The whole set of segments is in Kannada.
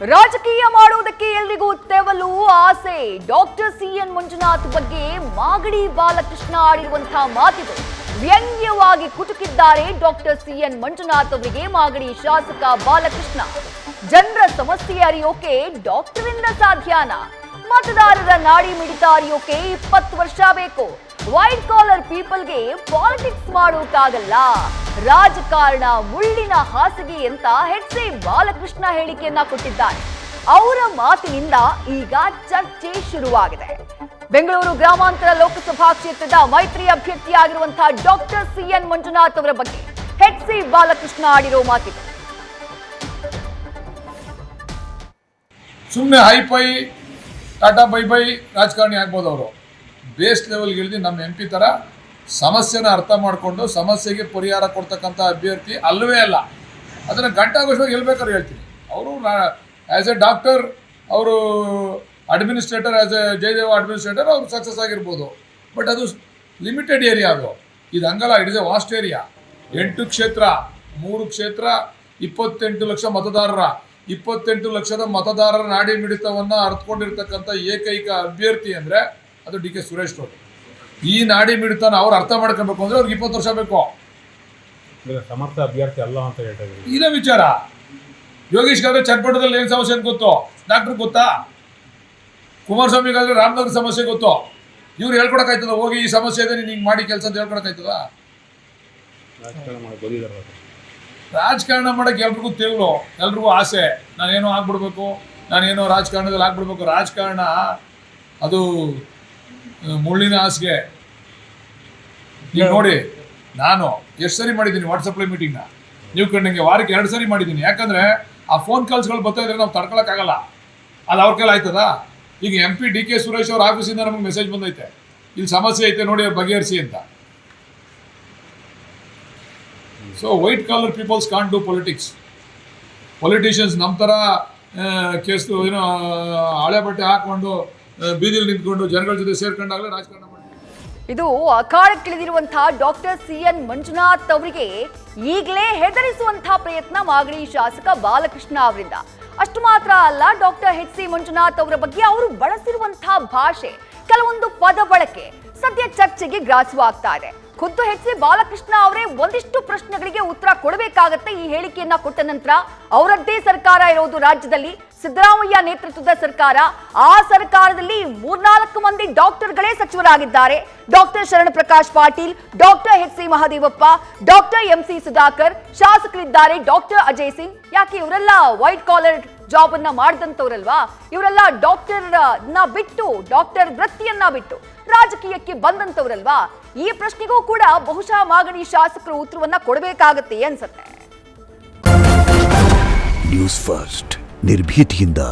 ರಾಜಕೀಯ ಮಾಡುವುದಕ್ಕೆ ಎಲ್ರಿಗೂ ತೆವಲು ಆಸೆ. ಡಾಕ್ಟರ್ ಸಿಎನ್ ಮಂಜುನಾಥ್ ಬಗ್ಗೆ ಮಾಗಡಿ ಬಾಲಕೃಷ್ಣ ಆಡಿರುವಂತಹ ಮಾತಿದು. ವ್ಯಂಗ್ಯವಾಗಿ ಕುಟುಕಿದ್ದಾರೆ ಡಾಕ್ಟರ್ ಸಿಎನ್ ಮಂಜುನಾಥ್ ಅವರಿಗೆ ಮಾಗಡಿ ಶಾಸಕ ಬಾಲಕೃಷ್ಣ. ಜನರ ಸಮಸ್ಯೆ ಅರಿಯೋಕೆ ಡಾಕ್ಟರಿಂದ ಸಾಧ್ಯನಾ? ಮತದಾರರ ನಾಡಿ ಮಿಡಿತ ಅರಿಯೋಕೆ 20 ವರ್ಷ ಬೇಕು. ವೈಟ್ ಕಾಲರ್ ಪೀಪಲ್ಗೆ ಪಾಲಿಟಿಕ್ಸ್ ಮಾಡೋಕ್ಕಾಗಲ್ಲ. ರಾಜಕಾರಣ ಮುಳ್ಳಿನ ಹಾಸಿಗೆ ಅಂತ ಎಚ್.ಸಿ. ಬಾಲಕೃಷ್ಣ ಹೇಳಿಕೆಯನ್ನ ಕೊಟ್ಟಿದ್ದಾರೆ. ಅವರ ಮಾತಿನಿಂದ ಈಗ ಚರ್ಚೆ ಶುರುವಾಗಿದೆ. ಬೆಂಗಳೂರು ಗ್ರಾಮಾಂತರ ಲೋಕಸಭಾ ಕ್ಷೇತ್ರದ ಮೈತ್ರಿ ಅಭ್ಯರ್ಥಿಯಾಗಿರುವಂತಹ ಡಾಕ್ಟರ್ ಸಿಎನ್ ಮಂಜುನಾಥ್ ಅವರ ಬಗ್ಗೆ ಎಚ್.ಸಿ. ಬಾಲಕೃಷ್ಣ ಆಡಿರೋ ಮಾತಿದೆ. ಸುಮ್ಮನೆ ಹೈಫೈ ಟಾಟಾ ಬೈ ರಾಜಕಾರಣಿ ಆಗ್ಬೋದು. ಅವರು ಬೇಸ್ ಲೆವೆಲ್ಗೆ ಇಳಿದು ನಮ್ಮ MP ಥರ ಸಮಸ್ಯೆನ ಅರ್ಥ ಮಾಡಿಕೊಂಡು ಸಮಸ್ಯೆಗೆ ಪರಿಹಾರ ಕೊಡ್ತಕ್ಕಂಥ ಅಭ್ಯರ್ಥಿ ಅಲ್ಲವೇ ಅಲ್ಲ. ಅದನ್ನು ಗಂಟಾಘೋಷವಾಗಿ ಹೇಳ್ಬೇಕಾದ್ರೆ ಹೇಳ್ತೀನಿ. ಅವರು ಆ್ಯಸ್ ಎ ಡಾಕ್ಟರ್, ಅವರು administrator, as a Jayadeva administrator ಅವರು ಸಕ್ಸಸ್ ಆಗಿರ್ಬೋದು. ಬಟ್ ಅದು ಲಿಮಿಟೆಡ್ ಏರಿಯಾ. ಇದು ಹಂಗಲ್ಲ. It is a vast area. 8 ಕ್ಷೇತ್ರ, 3 ಕ್ಷೇತ್ರ, 28 ಲಕ್ಷ ಮತದಾರರ, 28 ಲಕ್ಷದ ಮತದಾರರ ನಾಡಿ ಮಿಡಿತವನ್ನು ಅರ್ಥಕೊಂಡಿರ್ತಕ್ಕಂಥ ಏಕೈಕ ಅಭ್ಯರ್ಥಿ ಅಂದರೆ ಅದು ಡಿ ಕೆ ಸುರೇಶ್ ಅವರು. ಈ ನಾಡಿ ಮಿಡಿತನ ಅವ್ರು ಅರ್ಥ ಮಾಡ್ಕೊಬೇಕು ಅಂದರೆ ಅವ್ರಿಗೆ 20 ವರ್ಷ ಬೇಕು. ಸಮರ್ಥ ಅಭ್ಯರ್ಥಿ ಅಲ್ಲ ಅಂತ ಹೇಳ್ತಾರೆ. ಇದೇ ವಿಚಾರ. ಯೋಗೀಶ್ ಗಾದ್ರೆ ಚನ್ನಪಟ್ಟಣದಲ್ಲಿ ಏನು ಸಮಸ್ಯೆ ಅಂತ ಗೊತ್ತು, ಡಾಕ್ಟ್ರಿಗೆ ಗೊತ್ತಾ? ಕುಮಾರಸ್ವಾಮಿಗಾದ್ರೆ ರಾಮನಗರ ಸಮಸ್ಯೆ ಗೊತ್ತು. ಇವ್ರು ಹೇಳ್ಕೊಡಕ್ಕಾಯ್ತದ? ಹೋಗಿ ಈ ಸಮಸ್ಯೆ ಇದೆ, ನೀನು ಹಿಂಗೆ ಮಾಡಿ ಕೆಲಸ ಅಂತ ಹೇಳ್ಕೊಡಕ್ಕಾಯ್ತದ? ರಾಜಕಾರಣ ಮಾಡೋಕ್ಕೆ ಎಲ್ರಿಗೂ ತಿಳಿಲು, ಎಲ್ರಿಗೂ ಆಸೆ. ನಾನೇನೋ ಆಗ್ಬಿಡ್ಬೇಕು, ನಾನೇನೋ ರಾಜಕಾರಣದಲ್ಲಿ ಆಗ್ಬಿಡ್ಬೇಕು. ರಾಜಕಾರಣ ಅದು ಮುಳ್ಳಿನ ಹಾಸಿಗೆ. ಈಗ ನೋಡಿ, ನಾನು ಎಷ್ಟು ಸರಿ ಮಾಡಿದ್ದೀನಿ ವಾಟ್ಸಪ್ಲೈ ಮೀಟಿಂಗ್ನ, ನೀವು ಕಂಡಂಗೆ ವಾರಕ್ಕೆ 2 ಸರಿ ಮಾಡಿದ್ದೀನಿ. ಯಾಕಂದರೆ ಆ ಫೋನ್ ಕಾಲ್ಸ್ಗಳು ಬರ್ತಾ ಇದ್ರೆ ನಾವು ತಡ್ಕೊಳಕ್ಕಾಗಲ್ಲ. ಅದು ಅವ್ರ ಕೈಲಿ ಆಯ್ತದ? ಈಗ MP ಡಿ ಕೆ ಸುರೇಶ್ ಅವ್ರ ಆಫೀಸಿಂದ ನಮಗೆ ಮೆಸೇಜ್ ಬಂದೈತೆ, ಇಲ್ಲಿ ಸಮಸ್ಯೆ ಐತೆ ನೋಡಿ, ಬಗೆಹರಿಸಿ ಅಂತ. So white collar peoples can't do politics. Politicians ನಮ್ಮ ಥರ ಕೇಸ್ ಏನೋ ಹಳೆ ಬಟ್ಟೆ ಹಾಕ್ಕೊಂಡು ಬೀದಿಲಿ ನಿಂತ್ಕೊಂಡು ಜನಗಳ ಜೊತೆ ಸೇರ್ಕೊಂಡಾಗಲೇ ರಾಜಕಾರಣ ಮಾಡಿ. ಇದು ಅಖಾಡಕ್ಕಿಳಿದಿರುವಂತಹ ಡಾಕ್ಟರ್ ಸಿಎನ್ ಮಂಜುನಾಥ್ ಅವರಿಗೆ ಈಗಲೇ ಹೆದರಿಸುವಂತಹ ಪ್ರಯತ್ನ ಮಾಗಡಿ ಶಾಸಕ ಬಾಲಕೃಷ್ಣ ಅವರಿಂದ. ಅಷ್ಟು ಮಾತ್ರ ಅಲ್ಲ, ಡಾಕ್ಟರ್ ಎಚ್.ಸಿ. ಮಂಜುನಾಥ್ ಅವರ ಬಗ್ಗೆ ಅವರು ಬಳಸಿರುವಂತಹ ಭಾಷೆ, ಕೆಲವೊಂದು ಪದ ಬಳಕೆ ಸದ್ಯ ಚರ್ಚೆಗೆ ಗ್ರಾಸವಾಗ್ತಾ ಇದೆ. ಖುದ್ದು ಎಚ್.ಸಿ. ಬಾಲಕೃಷ್ಣ ಅವರೇ ಒಂದಿಷ್ಟು ಪ್ರಶ್ನೆಗಳಿಗೆ ಉತ್ತರ ಕೊಡಬೇಕಾಗತ್ತೆ. ಈ ಹೇಳಿಕೆಯನ್ನ ಕೊಟ್ಟ ನಂತರ ಅವರದ್ದೇ ಸರ್ಕಾರ ಇರೋದು ರಾಜ್ಯದಲ್ಲಿ, ಸಿದ್ದರಾಮಯ್ಯ ನೇತೃತ್ವದ ಸರ್ಕಾರ. ಆ ಸರ್ಕಾರದಲ್ಲಿ 3-4 ಮಂದಿ ಡಾಕ್ಟರ್ಗಳೇ ಸಚಿವರಾಗಿದ್ದಾರೆ. Doctor Sharan Prakash Patil, doctor H C. Mahadevappa, doctor M C. Sudhakar, ಶಾಸಕರಿದ್ದಾರೆ ಡಾಕ್ಟರ್ ಅಜಯ್ ಸಿಂಗ್. ಯಾಕೆ ಇವರೆಲ್ಲ ವೈಟ್ ಕಾಲರ್ ಜಾಬ್ ಅನ್ನ ಮಾಡಿದಂಥವ್ರಲ್ವಾ? ಇವರೆಲ್ಲ ಡಾಕ್ಟರ್ ವೃತ್ತಿಯನ್ನ ಬಿಟ್ಟು ರಾಜಕೀಯಕ್ಕೆ ಬಂದಂತವ್ರಲ್ವಾ? ಈ ಪ್ರಶ್ನೆಗೂ ಕೂಡ ಬಹುಶಃ ಮಾಗಡಿ ಶಾಸಕರು ಉತ್ತರವನ್ನ ಕೊಡಬೇಕಾಗತ್ತೆ ಅನ್ಸುತ್ತೆ. ನ್ಯೂಸ್ ಫಸ್ಟ್, ನಿರ್ಭೀತಿಯಿಂದ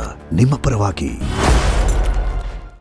ನಿಮ್ಮ ಪರವಾಗಿ.